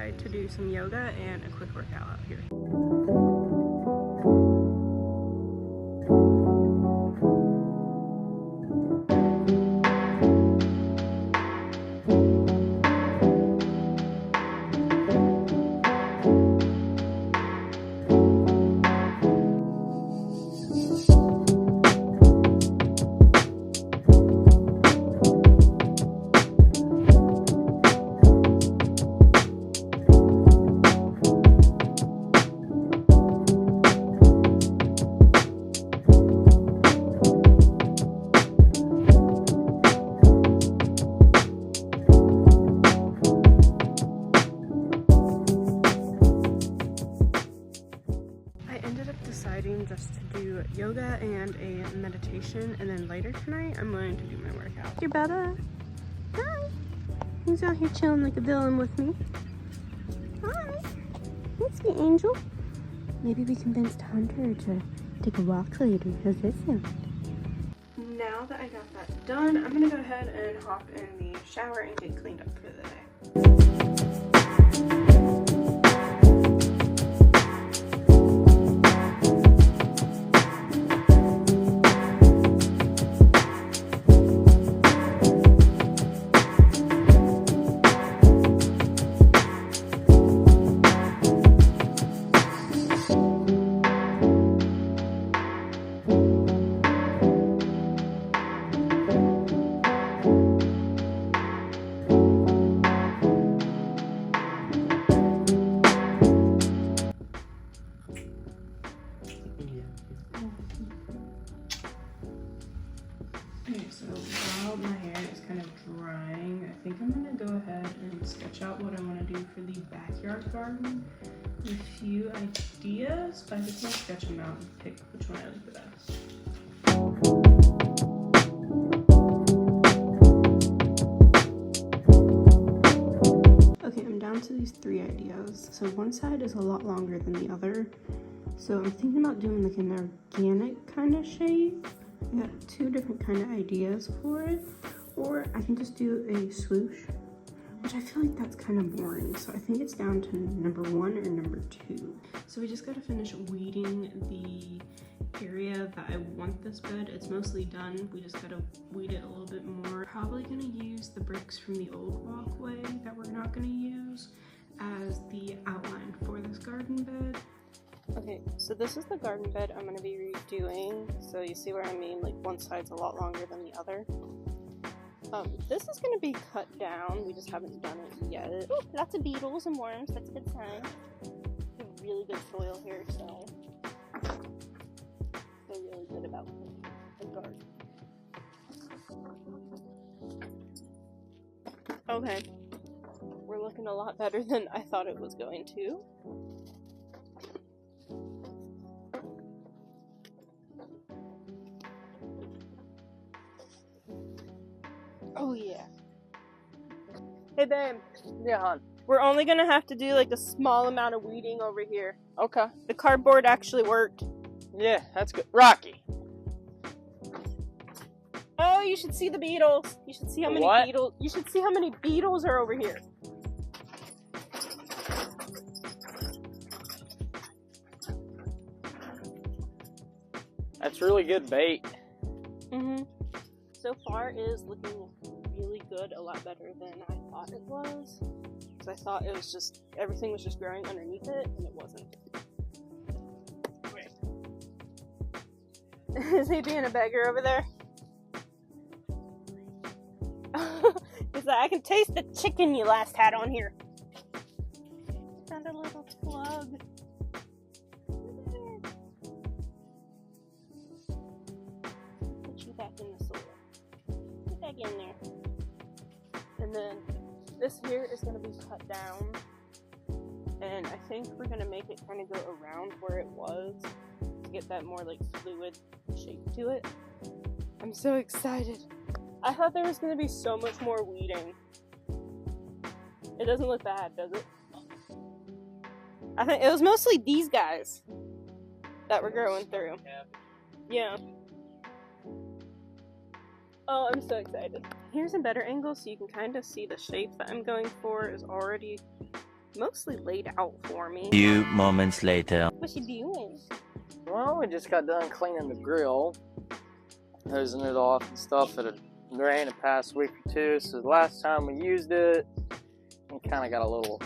outside to do some yoga and a quick workout out here. Just to do yoga and a meditation, and then later tonight I'm going to do my workout. Your Bella, hi. He's out here chilling like a villain with me. Hi, that's me, Angel. Maybe we convinced Hunter to take a walk later. How's this sound? Now that I got that done, I'm gonna go ahead and hop in the shower and get cleaned up for the day. Okay, so while my hair is kind of drying, I think I'm gonna go ahead and sketch out what I want to do for the backyard garden. A few ideas, but I just want to sketch them out and pick which one I like the best. Okay, I'm down to these 3 ideas. So one side is a lot longer than the other. So I'm thinking about doing like an organic kind of shape. I got 2 different kind of ideas for it, or I can just do a swoosh, which I feel like that's kind of boring. So I think it's down to number 1 or number 2. So we just got to finish weeding the area that I want this bed. It's mostly done. We just got to weed it a little bit more. Probably going to use the bricks from the old walkway that we're not going to use as the outline for this garden bed. Okay, so this is the garden bed I'm going to be redoing. So you see what I mean? Like one side's a lot longer than the other. This is going to be cut down. We just haven't done it yet. Ooh, lots of beetles and worms. That's a good sign. Really good soil here, so I feel really good about the garden. Okay, we're looking a lot better than I thought it was going to. Oh yeah. Hey babe. Yeah, hon. We're only gonna have to do like a small amount of weeding over here. Okay. The cardboard actually worked. Yeah, that's good. Rocky. Oh, you should see the beetles. You should see how many beetles. You should see how many beetles are over here. That's really good bait. So far it is looking really good, a lot better than I thought it was. Because I thought it was just, everything was just growing underneath it, and it wasn't. Wait. Is he being a beggar over there? He's like, I can taste the chicken you last had on here. Found a little plug. Put you back in the soil. Get back in there. And then this here is going to be cut down. And I think we're going to make it kind of go around where it was to get that more like fluid shape to it. I'm so excited. I thought there was going to be so much more weeding. It doesn't look bad, does it? I think it was mostly these guys that were growing through. Yeah. Oh, I'm so excited. Here's a better angle so you can kind of see the shape that I'm going for is already mostly laid out for me. Few moments later. What's she doing? Well, we just got done cleaning the grill, hosing it off and stuff. It had rained the past week or two, so the last time we used it, we kind of got a little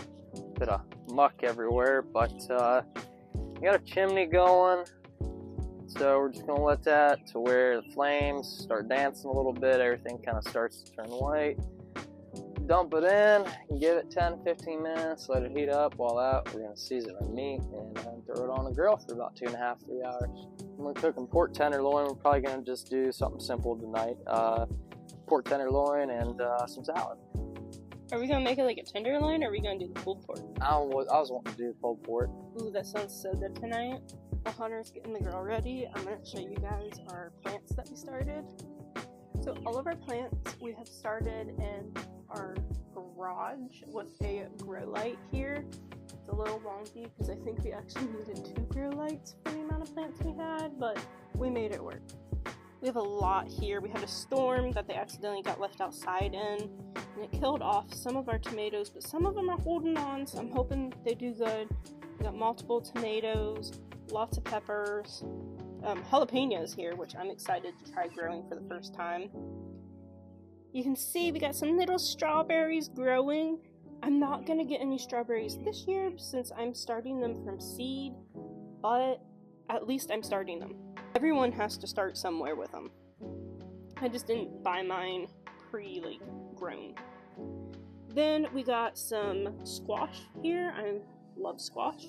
bit of muck everywhere, but we got a chimney going, so we're just gonna let that to where the flames start dancing a little bit, everything kind of starts to turn white. Dump it in, give it 10-15 minutes, let it heat up. While that, we're gonna season our meat and throw it on the grill for about 2.5-3 hours. We're cooking pork tenderloin. We're probably gonna just do something simple tonight. Pork tenderloin and some salad. Are we gonna make it like a tenderloin, or are we gonna do the pulled pork? I was wanting to do pulled pork. Ooh, that sounds so good tonight. While Hunter's getting the grill ready, I'm gonna show you guys our plants that we started. So all of our plants we have started in our garage with a grow light here. It's a little wonky because I think we actually needed 2 grow lights for the amount of plants we had, but we made it work. We have a lot here. We had a storm that they accidentally got left outside in, and it killed off some of our tomatoes, but some of them are holding on, so I'm hoping they do good. We got multiple tomatoes, lots of peppers, jalapenos here, which I'm excited to try growing for the first time. You can see we got some little strawberries growing. I'm not gonna get any strawberries this year since I'm starting them from seed, but at least I'm starting them. Everyone has to start somewhere with them. I just didn't buy mine grown. Then we got some squash here. I love squash.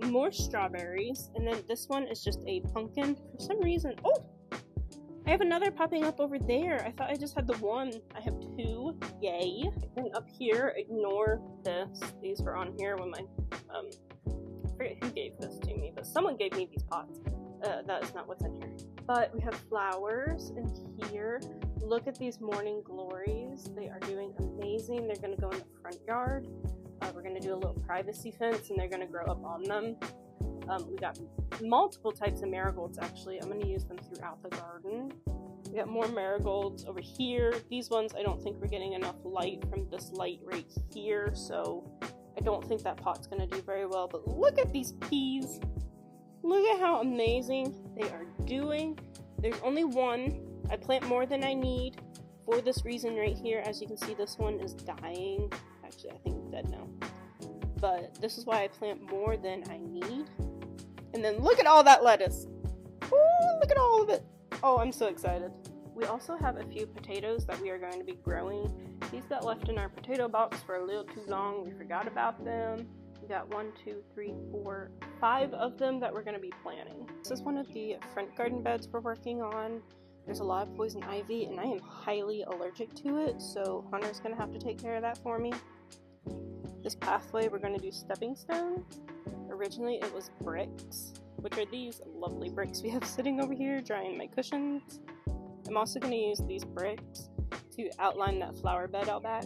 More strawberries, and then this one is just a pumpkin for some reason. Oh! I have another popping up over there. I thought I just had the one. I have 2. Yay. And up here, ignore this. These were on here when my, I forget who gave this to me, but someone gave me these pots. That is not what's in here. But we have flowers in here. Look at these morning glories. They are doing amazing. They're gonna go in the front yard. We're gonna do a little privacy fence and they're gonna grow up on them. We got multiple types of marigolds actually. I'm going to use them throughout the garden. We got more marigolds over here. These ones I don't think we're getting enough light from this light right here, so I don't think that pot's going to do very well. But look at these peas. Look at how amazing they are doing. There's only one. I plant more than I need for this reason right here. As you can see, this one is dying. Actually, I think it's dead now. But this is why I plant more than I need. And then look at all that lettuce. Ooh, look at all of it. Oh, I'm so excited. We also have a few potatoes that we are going to be growing. These got left in our potato box for a little too long. We forgot about them. We got 1, 2, 3, 4, 5 of them that we're going to be planting. This is one of the front garden beds we're working on. There's a lot of poison ivy and I am highly allergic to it, so Hunter's going to have to take care of that for me. This pathway we're going to do stepping stones. Originally it was bricks, which are these lovely bricks we have sitting over here drying my cushions. I'm also going to use these bricks to outline that flower bed out back.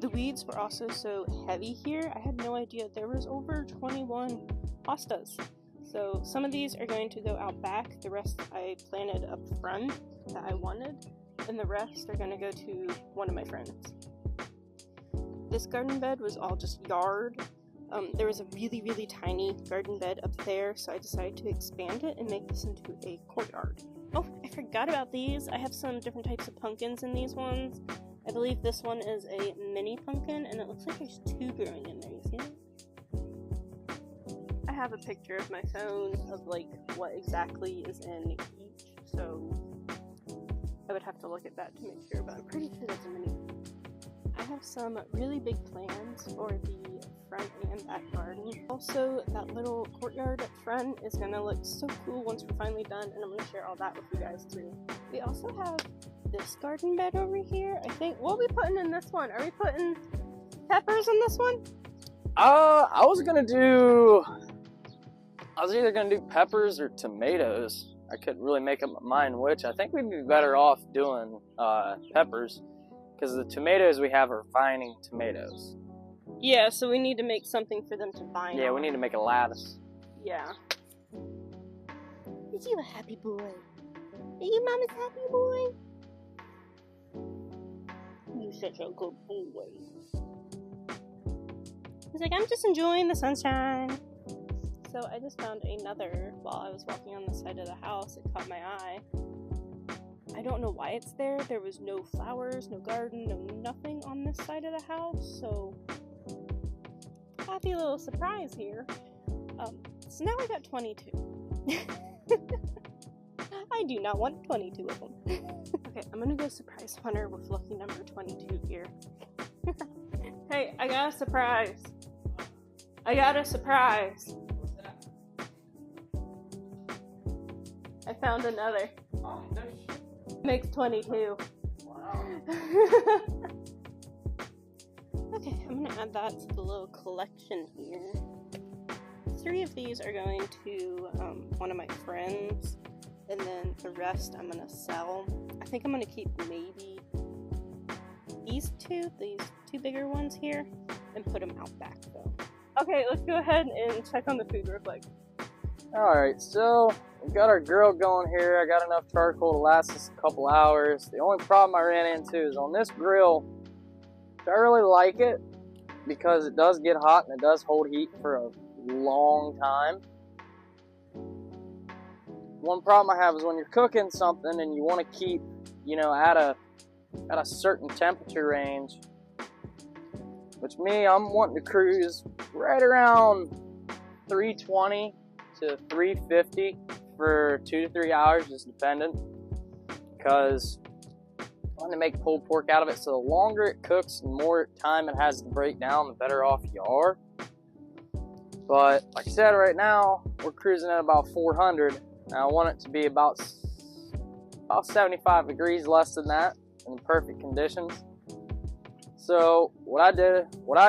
The weeds were also so heavy here, I had no idea there was over 21 hostas. So some of these are going to go out back, the rest I planted up front that I wanted, and the rest are going to go to one of my friends. This garden bed was all just yard. There was a really tiny garden bed up there, so I decided to expand it and make this into a courtyard. Oh, I forgot about these. I have some different types of pumpkins in these ones. I believe this one is a mini pumpkin, and it looks like there's 2 growing in there. You see that? I have a picture of my phone of like what exactly is in each, so I would have to look at that to make sure, but I'm pretty sure that's a mini. I have some really big plans for the front and back garden. Also, that little courtyard up front is gonna look so cool once we're finally done, and I'm gonna share all that with you guys too. We also have this garden bed over here. I think, what are we putting in this one? Are we putting peppers in this one? I was either gonna do peppers or tomatoes. I couldn't really make up my mind which. I think we'd be better off doing peppers, because the tomatoes we have are vining tomatoes. Yeah, so we need to make something for them to vine Yeah, on. we need to make a lattice. Yeah. Is you a happy boy? Are you mama's happy boy? You're such a good boy. He's like, I'm just enjoying the sunshine. So I just found another while I was walking on the side of the house. It caught my eye. I don't know why it's there. There was no flowers, no garden, no nothing on this side of the house. So happy little surprise here. So now I got 22. I do not want 22 of them. Okay, I'm gonna go surprise Hunter with lucky number 22 here. Hey, I got a surprise. I got a surprise. What's that? I found another. Oh, no shit. Makes 22. Wow. Okay, I'm gonna add that to the little collection here. 3 of these are going to one of my friends, and then the rest I'm gonna sell. I think I'm gonna keep maybe these two bigger ones here, and put them out back though. Okay, let's go ahead and check on the food real quick. Alright, so we've got our grill going here. I got enough charcoal to last us a couple hours. The only problem I ran into is on this grill, I really like it because it does get hot and it does hold heat for a long time. One problem I have is when you're cooking something and you want to keep, you know, at a certain temperature range, which me, I'm wanting to cruise right around 320 to 350 for 2 to 3 hours, just dependent, because I want to make pulled pork out of it. So the longer it cooks and more time it has to break down, the better off you are. But like I said, right now we're cruising at about 400. And I want it to be about 75 degrees less than that in perfect conditions. So what I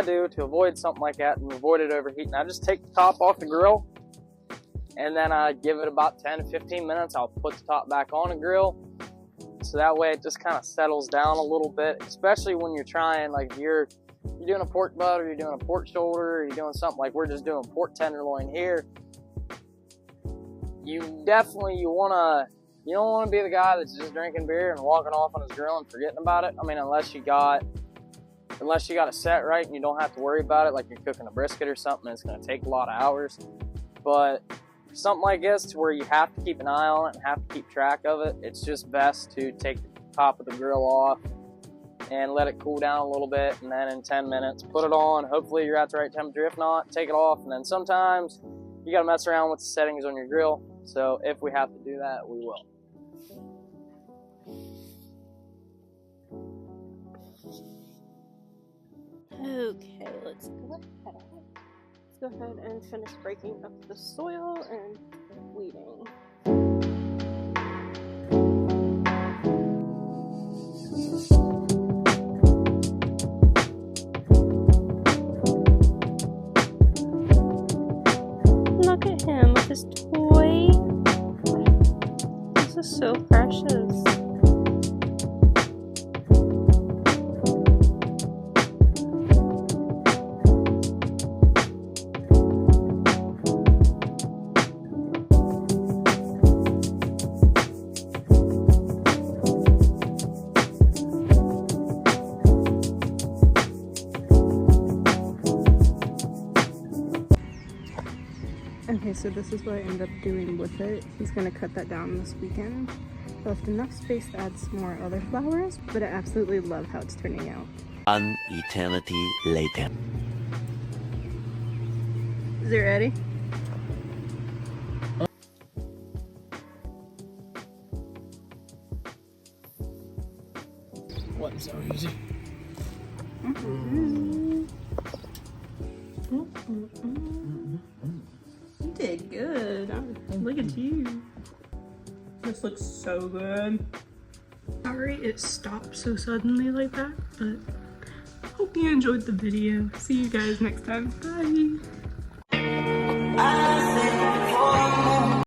do to avoid something like that and avoid it overheating, I just take the top off the grill, and then I give it about 10 to 15 minutes. I'll put the top back on the grill, so that way it just kind of settles down a little bit, especially when you're trying, like if you're doing a pork butt, or you're doing a pork shoulder, or you're doing something like we're just doing pork tenderloin here. You don't want to be the guy that's just drinking beer and walking off on his grill and forgetting about it. I mean, unless you got it set right and you don't have to worry about it, like you're cooking a brisket or something, it's going to take a lot of hours. But for something like this, to where you have to keep an eye on it and have to keep track of it, it's just best to take the top of the grill off and let it cool down a little bit, and then in 10 minutes put it on. Hopefully you're at the right temperature. If not, take it off. And then sometimes you got to mess around with the settings on your grill, so if we have to do that, we will. Okay, let's go ahead and finish breaking up the soil and weeding. Look at him with his toy. This is so precious. Okay, so this is what I ended up doing with it. He's gonna cut that down this weekend. I left enough space to add some more other flowers, but I absolutely love how it's turning out. An eternity later. Is it ready? Wasn't so easy. You did good. Look at you. This looks so good. Sorry it stopped so suddenly like that, but hope you enjoyed the video. See you guys next time. Bye.